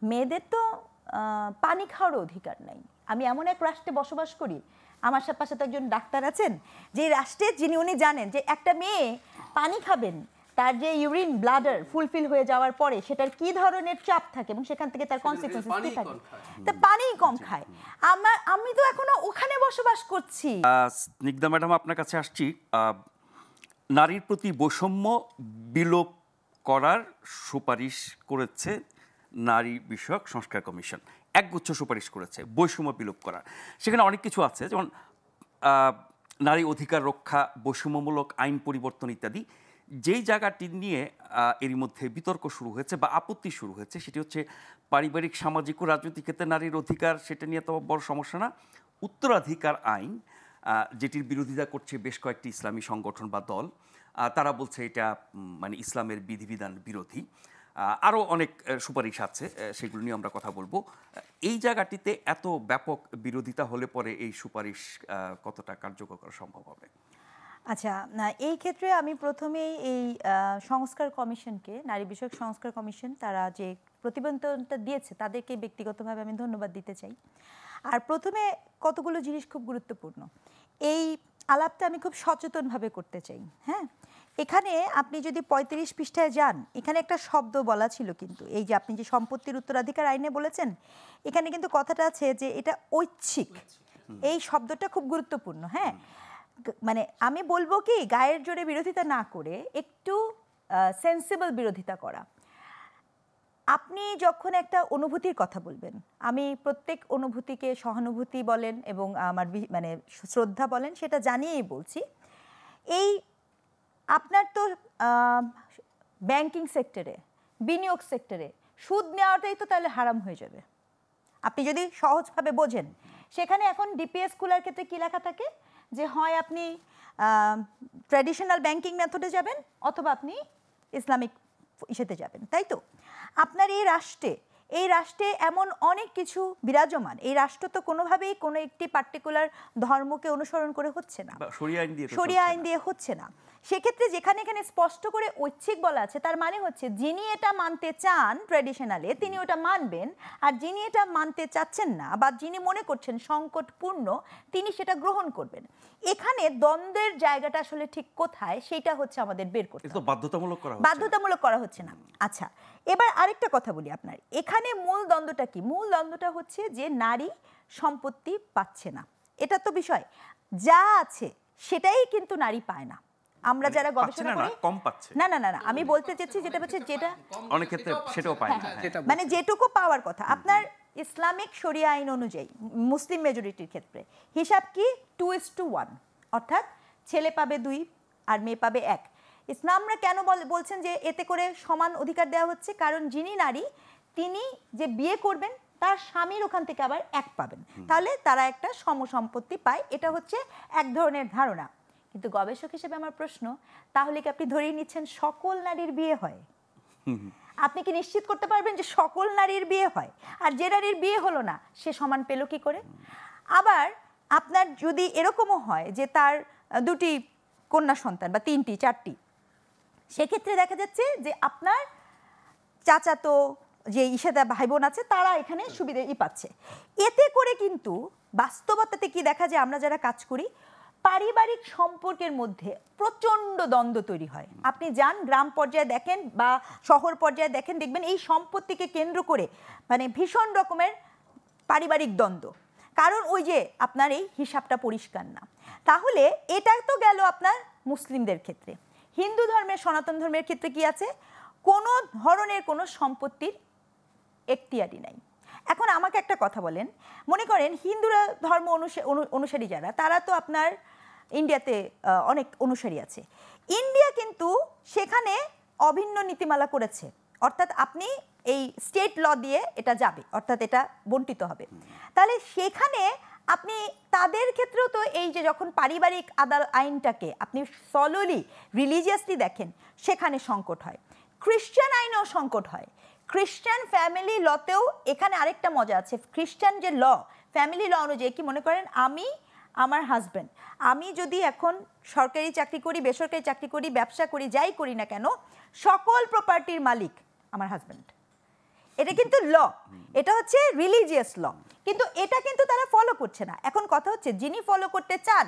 মেয়েদের তো পানি খাওয়ার অধিকার নাই। আমি এমন এক রাষ্ট্রে বসবাস করি, আমার পাশে তো একজন ডাক্তার আছেন, যে রাষ্ট্রে উনি জানেন যে একটা মেয়ে পানি খাবেন, তার যে ইউরিন ব্লাডার ফুলফিল হয়ে যাওয়ার পরে সেটার কি ধরনের চাপ থাকে এবং সেখান থেকে তার কনসিকুয়েন্সেস কি থাকে, তা পানি কম খায়। আমি তো এখনো ওখানে বসবাস করছি। স্নিগ্ধা ম্যাডাম, আপনার কাছে আসছি। নারীর প্রতি বৈষম্য বিলোপ করার সুপারিশ করেছে নারী বিষয়ক সংস্কার কমিশন, একগুচ্ছ সুপারিশ করেছে বৈষম্য বিলোপ করার। সেখানে অনেক কিছু আছে, যেমন নারী অধিকার রক্ষা, বৈষম্যমূলক আইন পরিবর্তন ইত্যাদি। যেই জায়গাটি নিয়ে এরই মধ্যে বিতর্ক শুরু হয়েছে বা আপত্তি শুরু হয়েছে, সেটি হচ্ছে পারিবারিক, সামাজিক ও রাজনৈতিক ক্ষেত্রে নারীর অধিকার, সেটা নিয়ে তো বড় সমস্যা না। উত্তরাধিকার আইন, যেটির বিরোধিতা করছে বেশ কয়েকটি ইসলামী সংগঠন বা দল, তারা বলছে এটা মানে ইসলামের বিধিবিধান বিরোধী। আরও অনেক সুপারিশ আছে, সেগুলো নিয়ে আমরা কথা বলবো। এই জায়গাটিতে এত ব্যাপক বিরোধিতা হলে পরে এই সুপারিশ কতটা কার্যকর করা সম্ভব হবে? আচ্ছা, এই ক্ষেত্রে আমি প্রথমেই এই সংস্কার কমিশনকে, নারী বিষয়ক সংস্কার কমিশন, তারা যে প্রতিবেদনটা দিয়েছে তাদেরকে ব্যক্তিগতভাবে আমি ধন্যবাদ দিতে চাই। আর প্রথমে কতগুলো জিনিস খুব গুরুত্বপূর্ণ, এই আলাপটা আমি খুব সচেতনভাবে করতে চাই। হ্যাঁ, এখানে আপনি যদি 35 পৃষ্ঠায় যান, এখানে একটা শব্দ বলা ছিল, কিন্তু এই যে আপনি যে সম্পত্তির উত্তরাধিকার আইনে বলেছেন, এখানে কিন্তু কথাটা আছে যে এটা ঐচ্ছিক। এই শব্দটা খুব গুরুত্বপূর্ণ। হ্যাঁ, মানে আমি বলবো কি, গায়ের জোরে বিরোধিতা না করে একটু সেন্সিবল বিরোধিতা করা। আপনি যখন একটা অনুভূতির কথা বলবেন, আমি প্রত্যেক অনুভূতিকে সহানুভূতি বলেন এবং আমার মানে শ্রদ্ধা বলেন, সেটা জানিয়েই বলছি। এই আপনার তো ব্যাংকিং সেক্টরে, বিনিয়োগ সেক্টরে সুদ নেওয়াটাই তো তাহলে হারাম হয়ে যাবে, আপনি যদি সহজভাবে বোঝেন। সেখানে এখন ডিপিএস খোলার ক্ষেত্রে কী লেখা থাকে, যে হয় আপনি ট্র্যাডিশনাল ব্যাংকিং মেথডে যাবেন অথবা আপনি ইসলামিক ইসেতে যাবেন, তাই তো? আপনার এই রাষ্ট্রে এমন অনেক কিছু বিরাজমান। এই রাষ্ট্র তো কোনোভাবেই কোনো একটি পার্টিকুলার ধর্মকে অনুসরণ করে হচ্ছে না, শরিয়া আইন দিয়ে হচ্ছে না। সেক্ষেত্রে যেখানে এখানে স্পষ্ট করে ঐচ্ছিক বলা আছে, তার মানে হচ্ছে যিনি এটা মানতে চান ট্র্যাডিশনালে তিনি ওটা মানবেন, আর যিনি এটা মানতে চাচ্ছেন না বা যিনি মনে করছেন সংকটপূর্ণ তিনি সেটা গ্রহণ করবেন। এখানে দ্বন্দ্বের জায়গাটা আসলে ঠিক কোথায়, সেটা হচ্ছে আমাদের বের করতে হবে। বাধ্যতামূলক করা হচ্ছে না। আচ্ছা, এবার আরেকটা কথা বলি আপনার, এখানে মূল দ্বন্দ্বটা কি? মূল দ্বন্দ্বটা হচ্ছে যে নারী সম্পত্তি পাচ্ছে না, এটা তো বিষয়। যা আছে সেটাই কিন্তু নারী পায় না। আমরা যারা গবেষণা করি, কম পাচ্ছে না না না না, আমি বলতে চাচ্ছি যেটা হচ্ছে, যেটা অনেক ক্ষেত্রে সেটাও পায় না, মানে যেটুকু পাওয়ার কথা। আপনার ইসলামিক শরিয়া আইন অনুযায়ী মুসলিম মেজরিটির ক্ষেত্রে হিসাব কি 2:1, অর্থাৎ ছেলে পাবে 2 আর মেয়ে পাবে 1। ইসলামরা কেন বলছেন যে এতে করে সমান অধিকার দেওয়া হচ্ছে? কারণ যিনি নারী তিনি যে বিয়ে করবেন তার স্বামীর ওখান থেকে আবার 1 পাবেন, তাহলে তারা একটা সমসম্পত্তি পায়। এটা হচ্ছে এক ধরনের ধারণা। কিন্তু গবেষক হিসেবে আমার প্রশ্ন, তাহলে কি আপনি ধরেই নিচ্ছেন সকল নারীর বিয়ে হয়? আপনি কি নিশ্চিত করতে পারবেন যে সকল নারীর বিয়ে হয়? আর যে নারীর বিয়ে হলো না সে সমান পেল কি করে? আবার আপনার যদি এরকমও হয় যে তার 2টি কন্যা সন্তান বা 3টি 4টি, সেক্ষেত্রে দেখা যাচ্ছে যে আপনার চাচাতো যে ইশাদা ভাই বোন আছে তারা এখানে সুবিধা পাচ্ছে। এতে করে কিন্তু বাস্তবতাতে কি দেখা যায়, আমরা যারা কাজ করি পারিবারিক সম্পর্কের মধ্যে প্রচণ্ড দ্বন্দ্ব তৈরি হয়। আপনি যান গ্রাম পর্যায়ে দেখেন বা শহর পর্যায়ে দেখেন, দেখবেন এই সম্পত্তিকে কেন্দ্র করে মানে ভীষণ রকমের পারিবারিক দ্বন্দ্ব। কারণ ওই যে আপনার এই হিসাবটা পরিষ্কার না। তাহলে এটা তো গেল আপনার মুসলিমদের ক্ষেত্রে। হিন্দু ধর্মের, সনাতন ধর্মের ক্ষেত্রে কি আছে? কোনো ধরনের কোনো সম্পত্তির এখতিয়ারি নাই। এখন আমাকে একটা কথা বলেন, মনে করেন হিন্দুরা ধর্ম অনুসারী যারা, তারা তো আপনার ইন্ডিয়াতে অনেক অনুসারী আছে। ইন্ডিয়া কিন্তু সেখানে অভিন্ন নীতিমালা করেছে, অর্থাৎ আপনি এই স্টেট ল দিয়ে এটা যাবে, অর্থাৎ এটা বন্টিত হবে। তাহলে সেখানে আপনি তাদের ক্ষেত্রেও তো এই যে যখন পারিবারিক আইনটাকে আপনি সলোলি রিলিজিয়াসলি দেখেন, সেখানে সংকট হয়। খ্রিস্টান আইনেও সংকট হয়। খ্রিস্টান ফ্যামিলি লতেও এখানে আরেকটা মজা আছে। খ্রিস্টান যে ল, ফ্যামিলি ল অনুযায়ী কি মনে করেন, আমি আমার হাজব্যান্ড, আমি যদি এখন সরকারি চাকরি করি, বেসরকারি চাকরি করি, ব্যবসা করি, যাই করি না কেন, সকল প্রপার্টির মালিক আমার হাজব্যান্ড। এটা কিন্তু ল, এটা হচ্ছে রিলিজিয়াস ল, কিন্তু এটা কিন্তু তারা ফলো করছে না। এখন কথা হচ্ছে যিনি ফলো করতে চান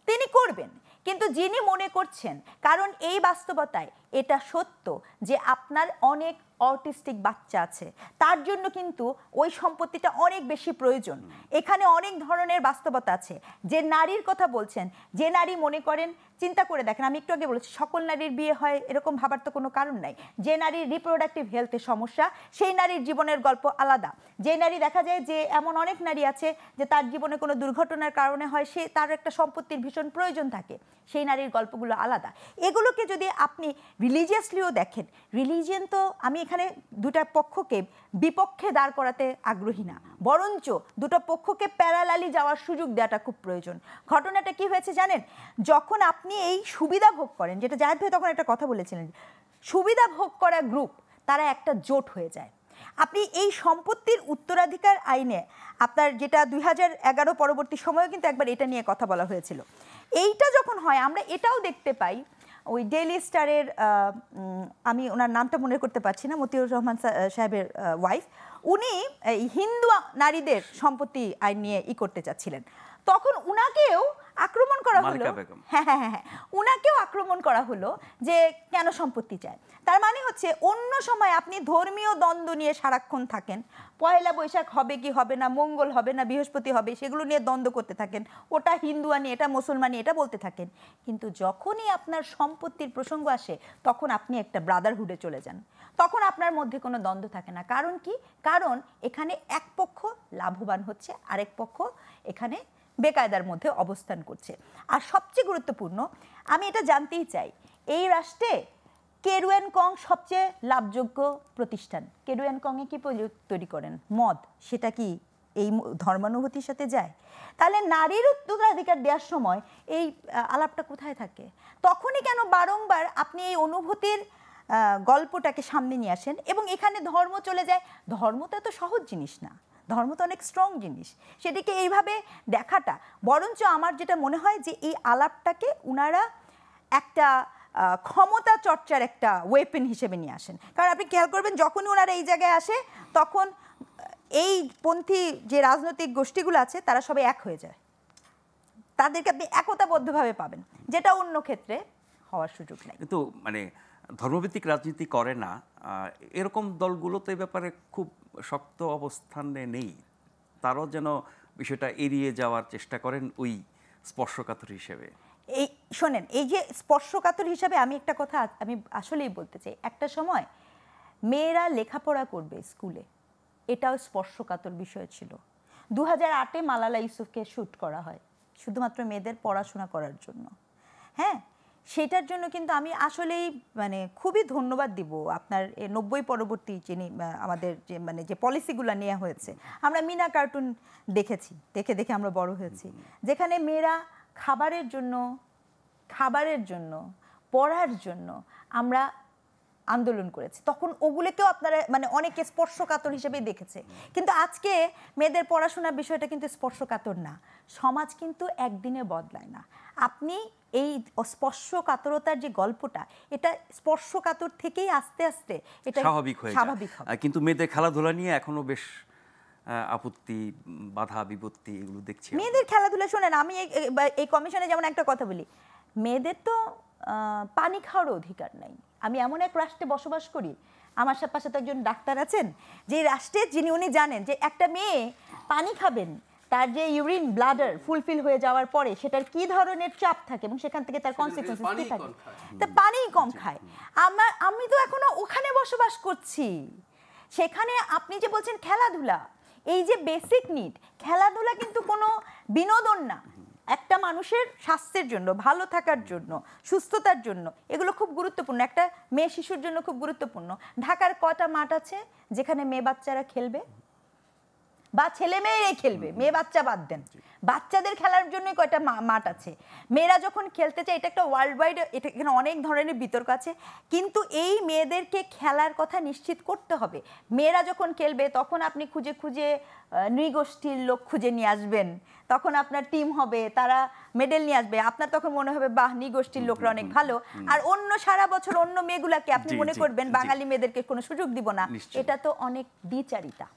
তিনি করবেন, কিন্তু যিনি মনে করছেন, কারণ এই বাস্তবতায় এটা সত্য যে আপনার অনেক অটিস্টিক বাচ্চা আছে, তার জন্য কিন্তু ওই সম্পত্তিটা অনেক বেশি প্রয়োজন। এখানে অনেক ধরনের বাস্তবতা আছে। যে নারীর কথা বলছেন, যে নারী মনে করেন, চিন্তা করে দেখেন, আমি একটু আগে বলেছি সকল নারীর বিয়ে হয় এরকম ভাবার তো কোনো কারণ নাই। যে নারীর রিপ্রোডাক্টিভ হেলথের সমস্যা, সেই নারীর জীবনের গল্প আলাদা। যে নারী দেখা যায় যে এমন অনেক নারী আছে যে তার জীবনে কোনো দুর্ঘটনার কারণে হয়, সে তার একটা সম্পত্তির ভীষণ প্রয়োজন থাকে, সেই নারীর গল্পগুলো আলাদা। এগুলোকে যদি আপনি রিলিজিয়াসলিও দেখেন, রিলিজিয়ান তো, আমি এখানে দুটা পক্ষকে বিপক্ষে দাঁড় করাতে আগ্রহী না, বরঞ্চ দুটো পক্ষকে প্যারালালি যাওয়ার সুযোগ দেওয়াটা খুব প্রয়োজন। ঘটনাটা কি হয়েছে জানেন, যখন আপনি এই সুবিধা ভোগ করেন, যেটা জাহেদ ভাই তখন একটা কথা বলেছিলেন, সুবিধা ভোগ করা গ্রুপ তারা একটা জোট হয়ে যায়। আপনি এই সম্পত্তির উত্তরাধিকার আইনে আপনার যেটা 2011 পরবর্তী সময়েও কিন্তু একবার এটা নিয়ে কথা বলা হয়েছিল। এইটা যখন হয় আমরা এটাও দেখতে পাই, ওই ডেইলি স্টারের আমি ওনার নামটা মনে করতে পারছি না, মতিউর রহমান সাহেবের ওয়াইফ, উনি হিন্দু নারীদের সম্পত্তি আইন নিয়ে করতে চাচ্ছিলেন, তখন উনাকেও আক্রমণ করা হলো। হ্যাঁ, উনাকেও আক্রমণ করা হলো যে কেন সম্পত্তি চায়। তার মানে হচ্ছে অন্য সময় আপনি ধর্মীয় দ্বন্দ্ব নিয়ে সারাক্ষণ থাকেন, পয়লা বৈশাখ হবে কি হবে না, মঙ্গল হবে না বৃহস্পতি হবে, সেগুলো নিয়ে দ্বন্দ্ব করতে থাকেন, ওটা হিন্দুয়ানি এটা মুসলমানি এটা বলতে থাকেন, কিন্তু যখনই আপনার সম্পত্তির প্রসঙ্গ আসে তখন আপনি একটা ব্রাদারহুডে চলে যান, তখন আপনার মধ্যে কোনো দ্বন্দ্ব থাকে না। কারণ কি? কারণ এখানে এক পক্ষ লাভবান হচ্ছে, আরেক পক্ষ এখানে বেকায়দার মধ্যে অবস্থান করছে। আর সবচেয়ে গুরুত্বপূর্ণ, আমি এটা জানতেই চাই, এই রাষ্ট্রে কেরুয়ান কং সবচেয়ে লাভযোগ্য প্রতিষ্ঠান। কেরুয়ান কংয়ে কি তৈরি করেন? মদ। সেটা কি এই ধর্মানুভূতির সাথে যায়? তাহলে নারীর উত্তরাধিকার দেওয়ার সময় এই আলাপটা কোথায় থাকে? তখনই কেন বারংবার আপনি এই অনুভূতির গল্পটাকে সামনে নিয়ে আসেন এবং এখানে ধর্ম চলে যায়? ধর্ম তো এত সহজ জিনিস না, ধর্ম তো অনেক স্ট্রং জিনিস, সেটিকে এইভাবে দেখাটা, বরঞ্চ আমার যেটা মনে হয় যে এই আলাপটাকে উনারা একটা ক্ষমতা চর্চার একটা ওয়েপেন হিসেবে নিয়ে আসেন। কারণ আপনি খেয়াল করবেন যখনই ওনারা এই জায়গায় আসে তখন এই পন্থী যে রাজনৈতিক গোষ্ঠীগুলো আছে তারা সবাই এক হয়ে যায়, তাদেরকে আপনি একতাবদ্ধভাবে পাবেন, যেটা অন্য ক্ষেত্রে হওয়ার সুযোগ নেই। কিন্তু মানে ধর্মভিত্তিক রাজনীতি করে না এরকম দলগুলো তো এই ব্যাপারে খুব শক্ত অবস্থানে নেই, তারাও যেন বিষয়টা এড়িয়ে যাওয়ার চেষ্টা করেন ওই স্পর্শকাতর হিসেবে। এই শোনেন, এই যে স্পর্শকাতর হিসাবে আমি একটা কথা আমি আসলেই বলতে চাই, একটা সময় মেয়েরা লেখাপড়া করবে স্কুলে, এটাও স্পর্শকাতর বিষয় ছিল। 2008-এ মালালা ইউসুফকে শ্যুট করা হয় শুধুমাত্র মেয়েদের পড়াশোনা করার জন্য। হ্যাঁ, সেটার জন্য কিন্তু আমি আসলেই মানে খুবই ধন্যবাদ দিব আপনার 90 পরবর্তী যিনি আমাদের যে মানে যে পলিসিগুলো নেওয়া হয়েছে। আমরা মিনা কার্টুন দেখেছি, দেখে দেখে আমরা বড় হয়েছি, যেখানে মেয়েরা খাবারের জন্য পড়ার জন্য আমরা আন্দোলন করেছি, তখন ওগুলোকেও আপনারা মানে অনেকে স্পর্শকাতর হিসেবেই দেখেছে। কিন্তু আজকে মেয়েদের পড়াশোনার বিষয়টা কিন্তু স্পর্শকাতর না। সমাজ কিন্তু একদিনে বদলায় না। আপনি এই স্পর্শকাতরতার যে গল্পটা, এটা স্পর্শকাতর থেকেই আস্তে আস্তে এটা স্বাভাবিক হয়ে যায়। কিন্তু মেয়েদের খেলাধুলা নিয়ে এখনো বেশ আপত্তি, বাধা বিপত্তি এগুলো দেখছি। মেয়েদের খেলাধুলা শোনেন, আমি এই কমিশনে যেমন একটা কথা বলি, মেয়েদের তো পানি খাওয়ার অধিকার নাই। আমি এমন এক রাষ্ট্রে বসবাস করি, আমার পাশে তো একজন ডাক্তার আছেন, যে রাষ্ট্রের যিনি উনি জানেন যে একটা মেয়ে পানি খাবেন, তার যে ইউরিন ব্লাডার ফুলফিল হয়ে যাওয়ার পরে সেটার কি ধরনের চাপ থাকে এবং সেখান থেকে তার কনসিকুয়েন্সেস কি থাকে, তা পানি কম খায়। আমি তো এখনো ওখানে বসবাস করছি, সেখানে আপনি যে বলছেন খেলাধুলা, এই যে বেসিক নিড, খেলাধুলা কিন্তু কোনো বিনোদন না, একটা মানুষের স্বাস্থ্যের জন্য, ভালো থাকার জন্য, সুস্থতার জন্য এগুলো খুব গুরুত্বপূর্ণ। একটা মেয়ে শিশুর জন্য খুব গুরুত্বপূর্ণ। ঢাকার কটা মাঠ আছে যেখানে মেয়ে বাচ্চারা খেলবে? বা ছেলে মেয়েরাই খেলবে, মেয়ে বাচ্চা বাদ দেন, বাচ্চাদের খেলার জন্য কয়টা মাঠ আছে। মেয়েরা যখন খেলতে চায়, এটা একটা ওয়ার্ল্ড ওয়াইড, এটা এখানে অনেক ধরনের বিতর্ক আছে, কিন্তু এই মেয়েদেরকে খেলার কথা নিশ্চিত করতে হবে। মেয়েরা যখন খেলবে তখন আপনি খুঁজে খুঁজে নৃগোষ্ঠীর লোক খুঁজে নিয়ে আসবেন, তখন আপনার টিম হবে, তারা মেডেল নিয়ে আসবে, আপনার তখন মনে হবে বাহ নৃগোষ্ঠীর লোকরা অনেক ভালো। আর অন্য সারা বছর অন্য মেয়েগুলাকে আপনি মনে করবেন বাঙালি মেয়েদেরকে কোনো সুযোগ দিব না, এটা তো অনেক দ্বিচারিতা।